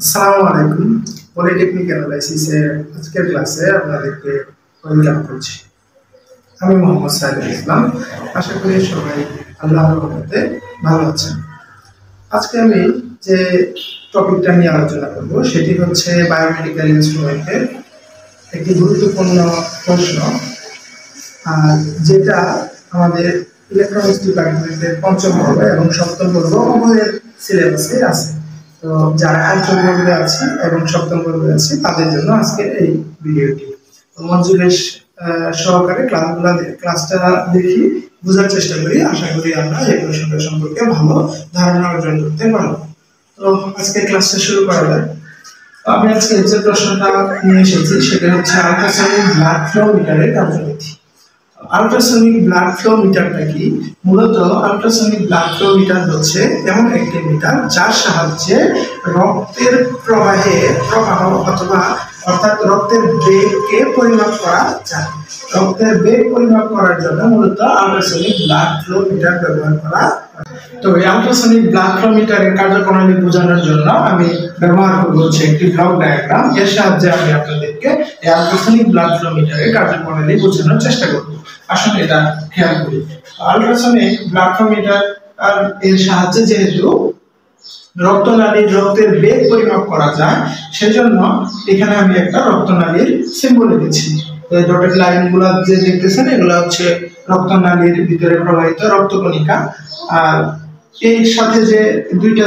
আসসালামু আলাইকুম। পলিটেকনিক অ্যানালাইসিসের আজকের ক্লাসে আপনাদেরকে ওয়েলকাম করছি। আমি মোহাম্মদ সাইদুল ইসলাম। আশা করি সবাই আল্লাহর রহমতে ভালো আছেন। আজকে আমি যে টপিকটা নিয়ে আলোচনা করব সেটি হচ্ছে বায়োমেডিক্যাল ইনস্ট্রুমেন্টের একটি গুরুত্বপূর্ণ প্রশ্ন, আর যেটা আমাদের ইলেকট্রনিক্স ডিপার্টমেন্টের পঞ্চম পর্ব এবং সপ্তম পর্ব উভয়ের সিলেবাসে আছে। তো যারা পঞ্চম পর্বে আছে এবং সপ্তম পর্বে আছে তাদের জন্য আজকের এই ভিডিওটি। মনোযোগের সহকারে ক্লাসটা দেখি, বোঝার চেষ্টা করি। আশা করি আমরা এই প্রশ্নটা সম্পর্কে ভালো ধারণা অর্জন করতে পারবো। তো আজকে ক্লাসটা শুরু করা যায়। আমি আজকে যে প্রশ্নটা নিয়ে এসেছি সেটা হচ্ছে আল্ট্রাসনিক ব্লাড ফ্লো মিটারের কার্যবিধি। আল্ট্রাসনিক ব্লাড ফ্লো মিটারটা কি? মূলত আল্ট্রাসনিক ব্লাড ফ্লো মিটার হচ্ছে এমন একটি মিটার যার সাহায্যে রক্তের প্রবাহ অথবা অর্থাৎ রক্তের বেগকে পরিমাপ করা যায়। রক্তের বেগ পরিমাপ করার জন্য মূলত আল্ট্রাসনিক ব্লাড ফ্লো মিটার ব্যবহার করা হয়। তো এই আল্ট্রাসনিক ব্লাড ফ্লো মিটারের কার্যপ্রণালী বোঝানোর জন্য আমি ব্যবহার করব হচ্ছে একটি ব্লক ডায়াগ্রাম। এর সাহায্যে আমি আপনাদেরকে এই আল্ট্রাসনিক ব্লাড ফ্লো মিটারের কার্যপ্রণালী বোঝানোর চেষ্টা করব। আসলে এটা খেয়াল করি। আল্ট্রাসনিক ব্লাড ফ্লো মিটার এর সাহায্যে যেহেতু রক্তের বেগ পরিমাপ করা যায়, সেজন্য এখানে আমি একটা রক্তনালীর সিম্বল লিখেছি। এই ডটেড লাইনগুলো যে দেখতেছেন এগুলো হচ্ছে রক্তনালীর ভিতরে প্রবাহিত রক্তকণিকা। আর এর সাথে যে দুইটা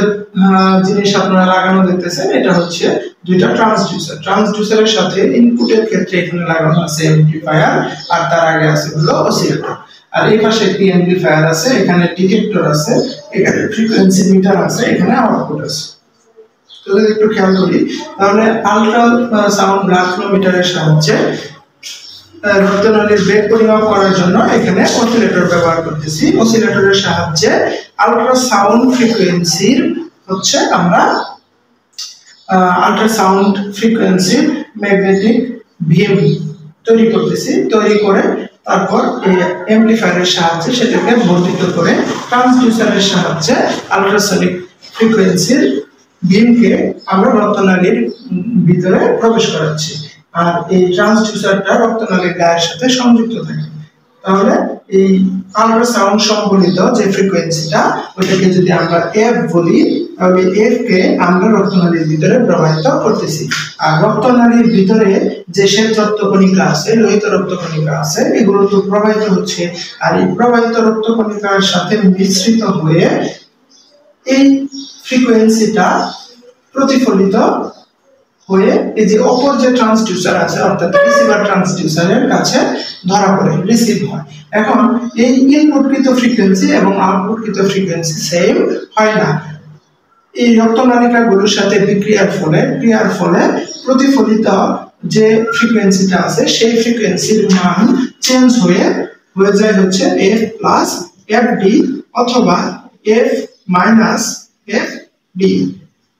জিনিস আপনারা লাগানো দেখতেছেন এটা হচ্ছে দুইটা ট্রান্সডিউসার। ট্রান্সডিউসারের সাথে ইনপুটের ক্ষেত্রে এখানে লাগানো আছে অ্যামপ্লিফায়ার, আর তার আগে আছে হলো অসিলেটর। আর এই পাশে একটি অ্যামপ্লিফায়ার আছে, এখানে ডিটেক্টর আছে, এখানে ফ্রিকোয়েন্সি মিটার আছে, এখানে আউটপুট আছে। তো একটু খেয়াল করি, তাহলে আল্ট্রা সাউন্ড ব্লাড ফ্লো মিটারের সাহায্যে রক্তনালীর বেগ পরিমাপ করার জন্য এখানে অসিলেটর ব্যবহার করতেছি। অসিলেটরের সাহায্যে আল্ট্রাসাউন্ড ফ্রিকোয়েন্সির হচ্ছে আমরা আল্ট্রাসাউন্ড ফ্রিকোয়েন্সির ম্যাগনেটিক বিম তৈরি করতেছি। তৈরি করে তারপর এই অ্যামপ্লিফায়ারের সাহায্যে সেটাকে বর্ধিত করে ট্রান্সডিউসারের সাহায্যে আল্ট্রাসনিক ফ্রিকোয়েন্সির বিমকে আমরা রক্তনালীর ভিতরে প্রবেশ করাচ্ছি। আর এই ট্রান্সডিউসারটা রক্তনালীর গায়ের সাথে সংযুক্ত থাকে। তাহলে এই আল্ট্রাসাউন্ড সম্বলিত যে ফ্রিকোয়েন্সিটা, ওইটাকে যদি আমরা এফ বলি, তাহলে এফ কে আমরা রক্তনালীর ভিতরে প্রবাহিত করতেছি। আর রক্তনালীর ভিতরে যে শ্বেত রক্তকণিকা আছে, লোহিত রক্তকণিকা আছে, এগুলো তো প্রবাহিত হচ্ছে। আর এই প্রবাহিত রক্তকণিকার সাথে মিশ্রিত হয়ে এই ফ্রিকোয়েন্সিটা প্রতিফলিত হয়ে এই যে অপর যে ট্রান্সডিউসার আছে অর্থাৎ রিসিভার ট্রান্সডিউসারের কাছে ধরা পড়ে, রিসিভ হয়। এখন এই ইনপুটকৃত ফ্রিকোয়েন্সি এবং আউটপুটকৃত ফ্রিকোয়েন্সি সেম হয় না। এই রক্তনালিকাগুলোর সাথে বিক্রিয়ার ফলে প্রতিফলিত যে ফ্রিকোয়েন্সিটা আছে সেই ফ্রিকোয়েন্সির মান চেঞ্জ হয়ে যায় হচ্ছে এফ প্লাস এফ ডি অথবা এফ মাইনাস এফ ডি।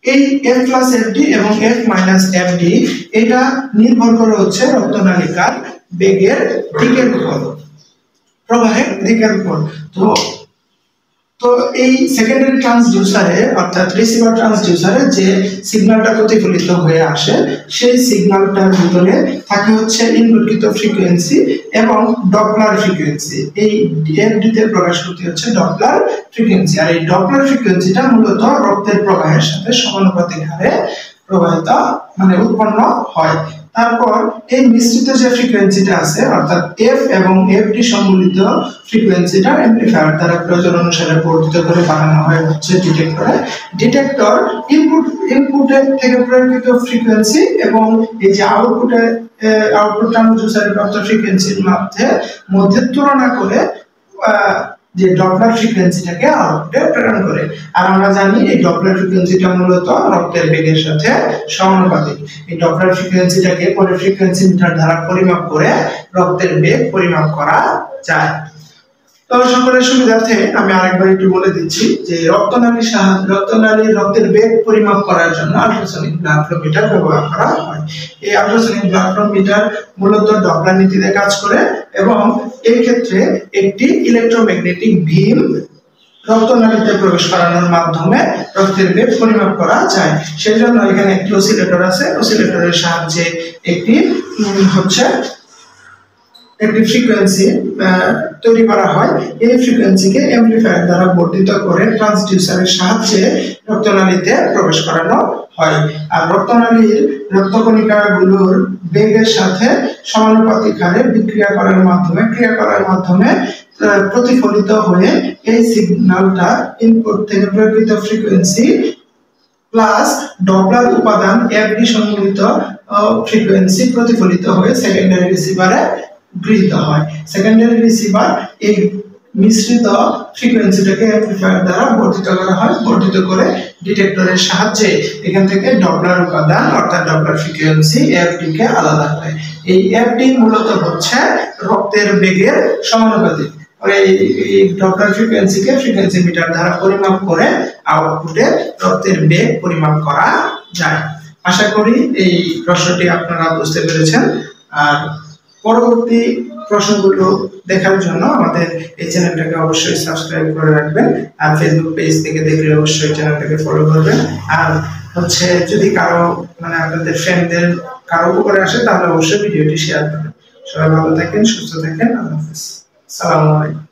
এই এফ প্লাস এফ ডি এবং এফ মাইনাস এফ ডি এটা নির্ভর করে হচ্ছে রক্তনালিকার বেগের দিকের উপর, প্রবাহের দিকের উপর। তো এই সেকেন্ডারি ট্রান্সডিউসারে অর্থাৎ রিসিভার ট্রান্সডিউসারে যে সিগন্যালটা প্রতিফলিত হয়ে আসে সেই সিগন্যালটার ভিতরে থাকে হচ্ছে ইনপুটকৃত ফ্রিকোয়েন্সি এবং ডপলার ফ্রিকোয়েন্সি। এই এফডিতে প্রকাশ করতে হচ্ছে ডপলার ফ্রিকোয়েন্সি। আর এই ডপলার ফ্রিকোয়েন্সিটা মূলত রক্তের প্রবাহের সাথে সমানুপাতিক হারে প্রবাহিত উৎপন্ন হয়। তারপর এই মিশ্রিত যে ফ্রিকোয়েন্সিটা আছে অর্থাৎ এফ এবং এফ ডি সম্মিলিত ফ্রিকোয়েন্সিটা অ্যামপ্লিফায়ার দ্বারা প্রয়োজন অনুসারে বর্ধিত করে বানানো হয় হচ্ছে ডিটেক্টরে। ডিটেক্টর ইনপুটের থেকে প্রয়োগকৃত ফ্রিকোয়েন্সি এবং এই যে আউটপুট ট্রান্সডিউসারের প্রাপ্ত ফ্রিকোয়েন্সির মধ্যে তুলনা করে যে ডপলার ফ্রিকোয়েন্সিটাকে আউটপুটে প্রেরণ করে। আর আমরা জানি এই ডপলার ফ্রিকোয়েন্সিটা মূলত রক্তের বেগের সাথে সমানুপাতিক। এই ডপলার ফ্রিকোয়েন্সিটাকে পরে ফ্রিকোয়েন্সি মিটার দ্বারা পরিমাপ করে রক্তের বেগ পরিমাপ করা যায়। তো সকলের সুবিধার্থে আমি আরেকবার একটু বলে দিচ্ছি যে রক্তনালীর রক্তের বেগ পরিমাপ করার জন্য আল্ট্রাসনিক ব্লাড ফ্লো মিটার ব্যবহার করা হয়। এই আল্ট্রাসনিক ব্লাড ফ্লো মিটার মূলত ডপলার নীতিতে কাজ করে এবং এই ক্ষেত্রে একটি ইলেকট্রোম্যাগনেটিক বিম রক্তনালীতে প্রবেশ করানোর মাধ্যমে রক্তের বেগ পরিমাপ করা যায়। সেজন্য এখানে একটি অসিলেটর আছে, অসিলেটরের সাহায্যে একটি ফ্রিকোয়েন্সি তৈরি করা হয়। এই ফ্রিকোয়েন্সিকে অ্যামপ্লিফায়ার দ্বারা বর্ধিত করে ট্রান্সডিউসারের সাহায্যে রক্তনালীতে প্রবেশ করানো হয়। আর রক্তনালীর রক্তকণিকাগুলোর বেগের সাথে সমানুপাতিক হারে ক্রিয়া করার মাধ্যমে প্রতিফলিত হয়ে এই সিগন্যালটা ইনপুট থেকে প্রকৃত ফ্রিকোয়েন্সি প্লাস ডপলার উপাদান এফডি সম্মিলিত ফ্রিকোয়েন্সি প্রতিফলিত হয়ে সেকেন্ডারি রিসিভারে গৃহীত হয়। সেকেন্ডারি রিসিভার এই মিশ্রিত ফ্রিকোয়েন্সিটাকে অ্যামপ্লিফায়ার দ্বারা বর্ধিত করা হয়, বর্ধিত করে ডিটেক্টরের সাহায্যে এখান থেকে ডপলার উপাদান অর্থাৎ ডপলার ফ্রিকোয়েন্সি এফডি কে আলাদা করে। এই এফডি মূলত হচ্ছে রক্তের বেগের সমানুপাতিক। এই ডপলার ফ্রিকোয়েন্সিকে ফ্রিকোয়েন্সি মিটার দ্বারা পরিমাপ করে আউটপুটে রক্তের বেগ পরিমাপ করা যায়। আশা করি এই প্রশ্নটি আপনারা বুঝতে পেরেছেন। আর পরবর্তী প্রশ্নগুলো দেখার জন্য আমাদের এই চ্যানেলটাকে অবশ্যই সাবস্ক্রাইব করে রাখবেন, আর ফেসবুক পেজ থেকে দেখলে অবশ্যই চ্যানেলটাকে ফলো করবেন। আর যদি কারো আপনাদের ফ্রেন্ডদের কারো উপকারে আসে তাহলে অবশ্যই ভিডিওটি শেয়ার করবেন। সবাই ভালো থাকেন, সুস্থ থাকেন। আল্লাহ হাফেজ। আসসালামু আলাইকুম।